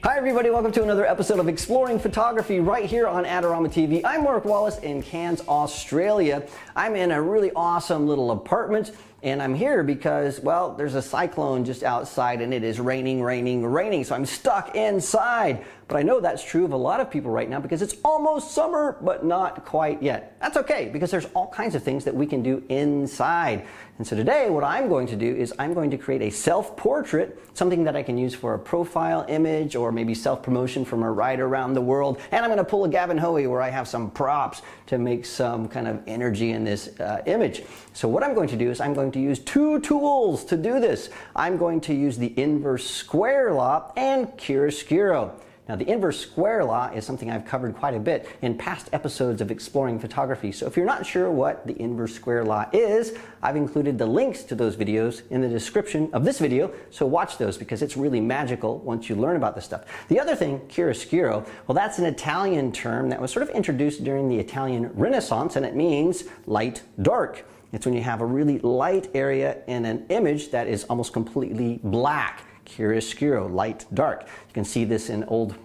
Hi everybody, welcome to another episode of Exploring Photography right here on AdoramaTV. I'm Mark Wallace in Cairns, Australia. I'm in a really awesome little apartment and I'm here because, well, there's a cyclone just outside and it is raining, so I'm stuck inside. But I know that's true of a lot of people right now because it's almost summer, but not quite yet. That's okay because there's all kinds of things that we can do inside. And so today what I'm going to do is I'm going to create a self-portrait, something that I can use for a profile image or maybe self-promotion from a ride around the world. And I'm going to pull a Gavin Hoey where I have some props to make some kind of energy in this image. So what I'm going to do is I'm going to use two tools to do this. I'm going to use the inverse square law and chiaroscuro. Now, the inverse square law is something I've covered quite a bit in past episodes of Exploring Photography. So if you're not sure what the inverse square law is, I've included the links to those videos in the description of this video, so watch those because it's really magical once you learn about this stuff. The other thing, chiaroscuro, well, that's an Italian term that was sort of introduced during the Italian Renaissance, and it means light dark. It's when you have a really light area in an image that is almost completely black. Chiaroscuro, light dark. You can see this in old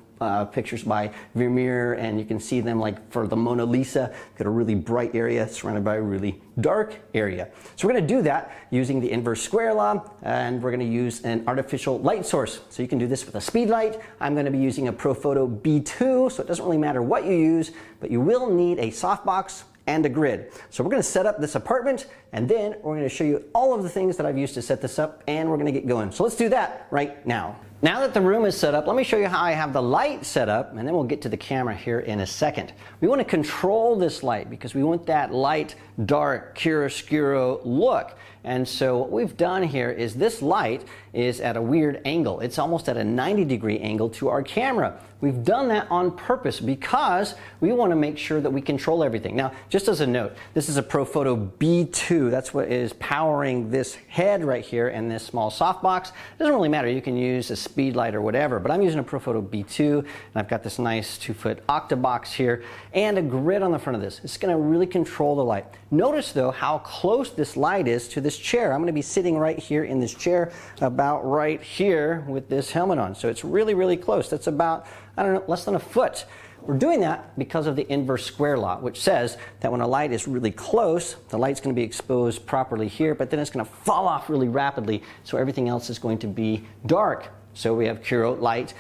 pictures by Vermeer, and you can see them like for the Mona Lisa, got a really bright area surrounded by a really dark area. So we're going to do that using the inverse square law, and we're going to use an artificial light source. So you can do this with a speed light. I'm going to be using a Profoto B2, so it doesn't really matter what you use, but you will need a softbox and a grid. So we're going to set up this apartment and then we're going to show you all of the things that I've used to set this up, and we're going to get going. So let's do that right now. Now that the room is set up, let me show you how I have the light set up, and then we'll get to the camera here in a second. We want to control this light because we want that light, dark, chiaroscuro look. And so what we've done here is this light is at a weird angle. It's almost at a 90-degree angle to our camera. We've done that on purpose because we want to make sure that we control everything. Now, just as a note, this is a Profoto B2. That's what is powering this head right here and this small softbox. It doesn't really matter. You can use a speed light or whatever, but I'm using a Profoto B2, and I've got this nice 2-foot Octabox here and a grid on the front of this. It's going to really control the light. Notice though how close this light is to this chair. I'm going to be sitting right here in this chair, about right here with this helmet on. So it's really, really close. That's about, I don't know, less than a foot. We're doing that because of the inverse square law, which says that when a light is really close, the light's going to be exposed properly here, but then it's going to fall off really rapidly, so everything else is going to be dark. So we have chiaro, light,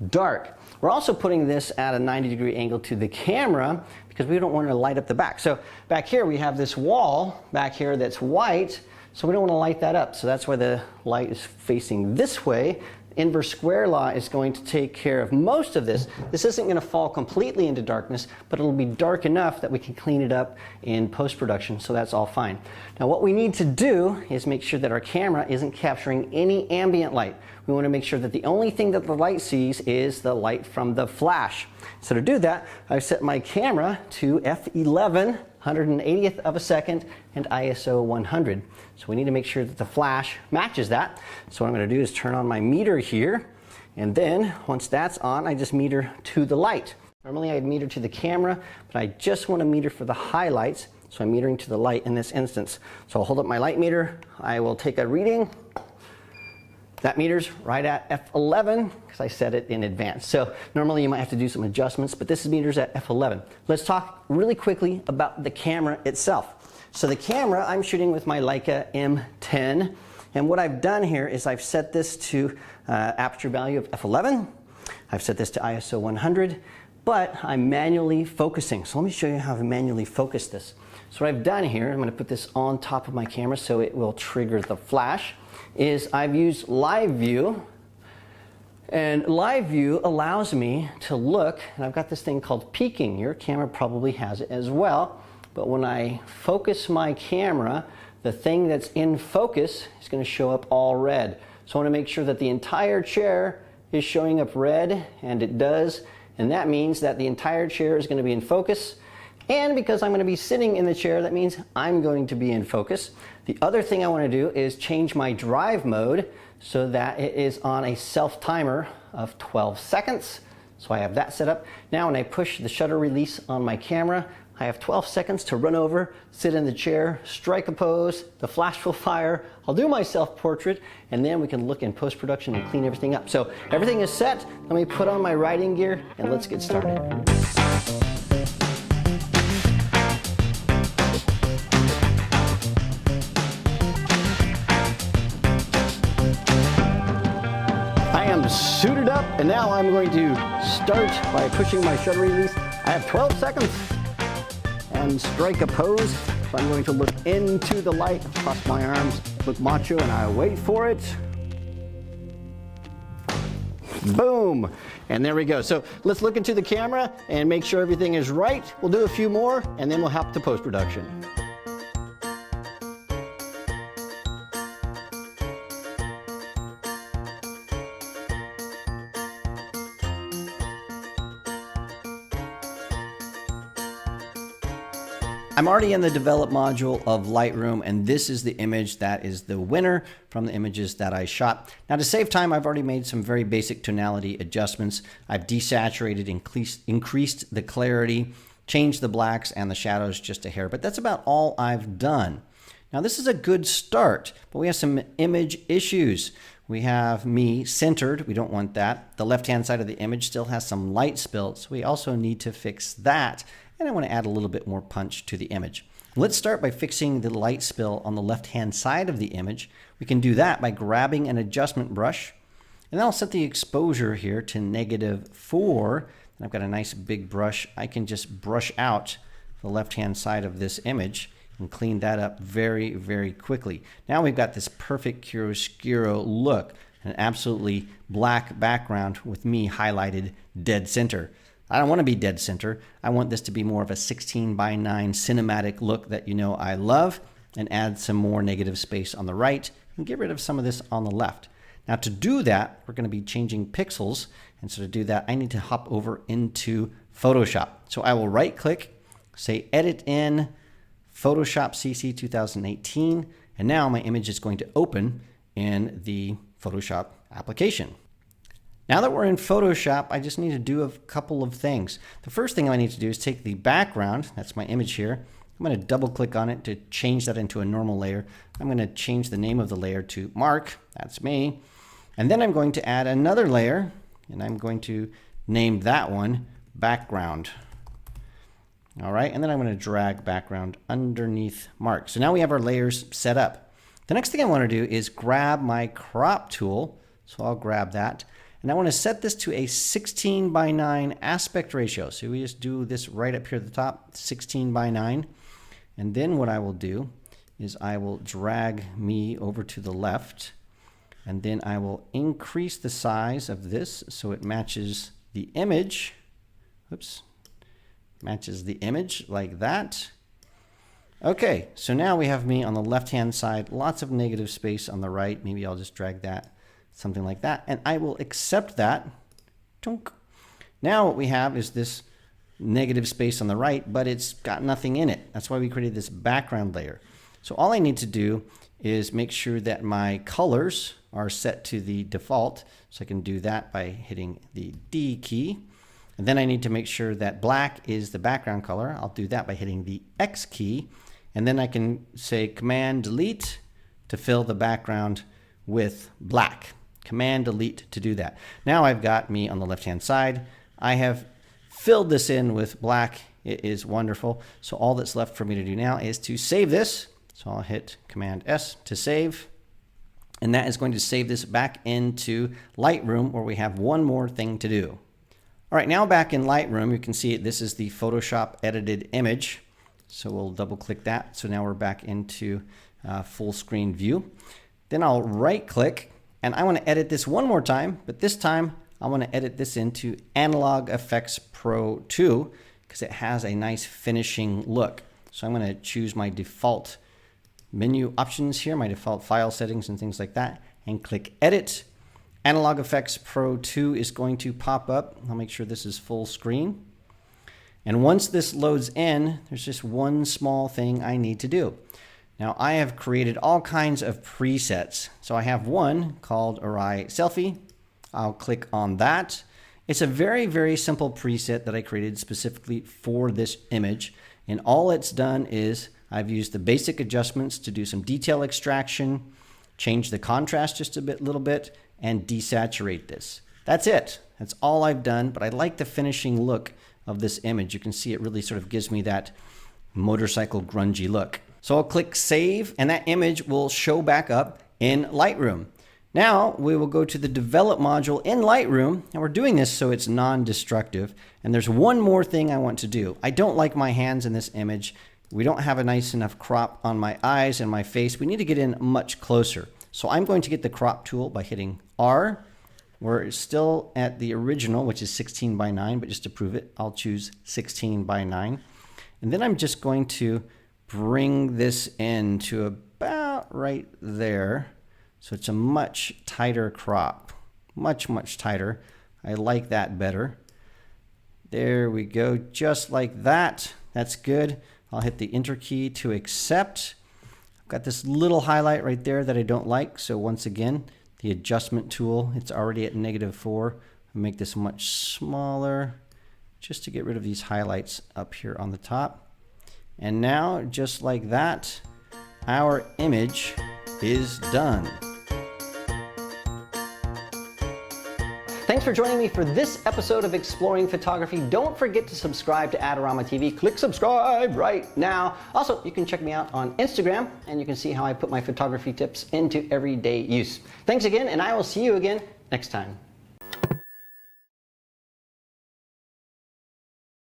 dark. We're also putting this at a 90-degree angle to the camera because we don't want to light up the back. So back here we have this wall back here that's white, so we don't want to light that up. So that's why the light is facing this way. Inverse square law is going to take care of most of this. This isn't going to fall completely into darkness, but it'll be dark enough that we can clean it up in post-production, so that's all fine. Now what we need to do is make sure that our camera isn't capturing any ambient light. We want to make sure that the only thing that the light sees is the light from the flash. So to do that, I've set my camera to f11, 180th of a second, and ISO 100. So we need to make sure that the flash matches that. So what I'm going to do is turn on my meter here, and then once that's on, I just meter to the light. Normally I'd meter to the camera, but I just want to meter for the highlights, so I'm metering to the light in this instance. So I'll hold up my light meter, I will take a reading. That meter's right at f11 because I set it in advance. So normally you might have to do some adjustments, but this meter's at f11. Let's talk really quickly about the camera itself. So the camera, I'm shooting with my Leica M10, and what I've done here is I've set this to aperture value of f11. I've set this to ISO 100, but I'm manually focusing. So let me show you how I manually focus this. So what I've done here, I'm going to put this on top of my camera so it will trigger the flash, is I've used live view, and live view allows me to look, and I've got this thing called peaking. Your camera probably has it as well, but when I focus my camera, the thing that's in focus is going to show up all red. So I want to make sure that the entire chair is showing up red, and it does, and that means that the entire chair is going to be in focus. And because I'm going to be sitting in the chair, that means I'm going to be in focus. The other thing I want to do is change my drive mode so that it is on a self timer of 12 seconds. So I have that set up. Now when I push the shutter release on my camera, I have 12 seconds to run over, sit in the chair, strike a pose, the flash will fire, I'll do my self-portrait, and then we can look in post-production and clean everything up. So everything is set. Let me put on my writing gear and let's get started. I am suited up, and now I'm going to start by pushing my shutter release. I have 12 seconds and strike a pose. So I'm going to look into the light, cross my arms, look macho, and I wait for it. Boom, and there we go. So let's look into the camera and make sure everything is right. We'll do a few more, and then we'll hop to post-production. I'm already in the develop module of Lightroom, and this is the image that is the winner from the images that I shot. Now, to save time, I've already made some very basic tonality adjustments. I've desaturated, increased the clarity, changed the blacks and the shadows just a hair, but that's about all I've done. Now, this is a good start, but we have some image issues. We have me centered. We don't want that. The left-hand side of the image still has some light spill, so we also need to fix that. And I want to add a little bit more punch to the image. Let's start by fixing the light spill on the left-hand side of the image. We can do that by grabbing an adjustment brush, and then I'll set the exposure here to -4. And I've got a nice big brush. I can just brush out the left-hand side of this image and clean that up very, very quickly. Now we've got this perfect chiaroscuro look, an absolutely black background with me highlighted dead center. I don't want to be dead center. I want this to be more of a 16:9 cinematic look that you know I love, and add some more negative space on the right and get rid of some of this on the left. Now to do that, we're going to be changing pixels. And so to do that, I need to hop over into Photoshop. So I will right click, say Edit in Photoshop CC 2018. And now my image is going to open in the Photoshop application. Now that we're in Photoshop, I just need to do a couple of things. The first thing I need to do is take the background, that's my image here. I'm going to double click on it to change that into a normal layer. I'm going to change the name of the layer to Mark, that's me. And then I'm going to add another layer, and I'm going to name that one background. All right, and then I'm going to drag background underneath Mark. So now we have our layers set up. The next thing I want to do is grab my crop tool. So I'll grab that. And I want to set this to a 16:9 aspect ratio. So we just do this right up here at the top, 16:9. And then what I will do is I will drag me over to the left. And then I will increase the size of this so it matches the image. Oops. Matches the image like that. Okay, so now we have me on the left-hand side, lots of negative space on the right. Maybe I'll just drag that. Something like that, and I will accept that. Now what we have is this negative space on the right, but it's got nothing in it. That's why we created this background layer. So all I need to do is make sure that my colors are set to the default. So I can do that by hitting the D key. And then I need to make sure that black is the background color. I'll do that by hitting the X key. And then I can say Command Delete to fill the background with black. Command Delete to do that. Now I've got me on the left-hand side. I have filled this in with black. It is wonderful. So all that's left for me to do now is to save this. So I'll hit Command S to save. And that is going to save this back into Lightroom, where we have one more thing to do. All right, now back in Lightroom, you can see this is the Photoshop edited image. So we'll double click that. So now we're back into full screen view. Then I'll right click, and I want to edit this one more time, but this time I want to edit this into Analog Effects Pro 2 because it has a nice finishing look. So I'm going to choose my default menu options here, my default file settings and things like that, and click Edit. Analog Effects Pro 2 is going to pop up. I'll make sure this is full screen. And once this loads in, there's just one small thing I need to do. Now I have created all kinds of presets. So I have one called Awry Selfie. I'll click on that. It's a very, very simple preset that I created specifically for this image. And all it's done is I've used the basic adjustments to do some detail extraction, change the contrast just a little bit, and desaturate this. That's it. That's all I've done, but I like the finishing look of this image. You can see it really sort of gives me that motorcycle grungy look. So I'll click save, and that image will show back up in Lightroom. Now we will go to the develop module in Lightroom, and we're doing this so it's non-destructive. And there's one more thing I want to do. I don't like my hands in this image. We don't have a nice enough crop on my eyes and my face. We need to get in much closer. So I'm going to get the crop tool by hitting R. We're still at the original, which is 16 by 9, but just to prove it, I'll choose 16 by 9. And then I'm just going to bring this in to about right there. So it's a much tighter crop, much tighter. I like that better. There we go, just like that. That's good. I'll hit the enter key to accept. I've got this little highlight right there that I don't like. So once again, the adjustment tool, it's already at -4. I'll make this much smaller just to get rid of these highlights up here on the top. And now, just like that, our image is done. Thanks for joining me for this episode of Exploring Photography. Don't forget to subscribe to Adorama TV. Click subscribe right now. Also, you can check me out on Instagram, and you can see how I put my photography tips into everyday use. Thanks again, and I will see you again next time.